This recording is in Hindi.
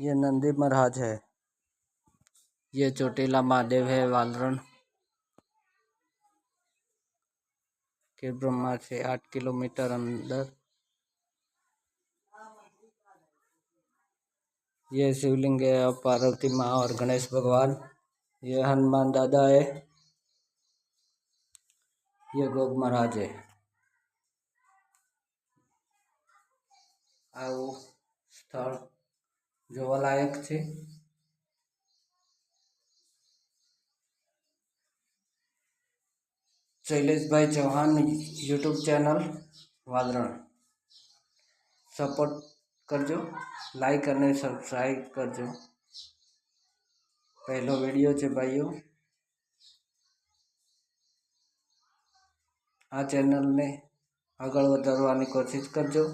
ये नंदी महाराज है। ये चोटीला महादेव है वालरण के ब्रह्मा से 8 किलोमीटर अंदर। ये शिवलिंग है और पार्वती माँ और गणेश भगवान। ये हनुमान दादा है। ये गोग महाराज है। આવું સ્થળ જોવાલાયક છે। शैलेशभाई चौहान यूट्यूब चैनल वालरण सपोर्ट करजो, लाइक और सब्सक्राइब करजो। पहलो वीडियो है भाईओ। आ चैनल ने आगळ वधारवानी कोशिश करजो।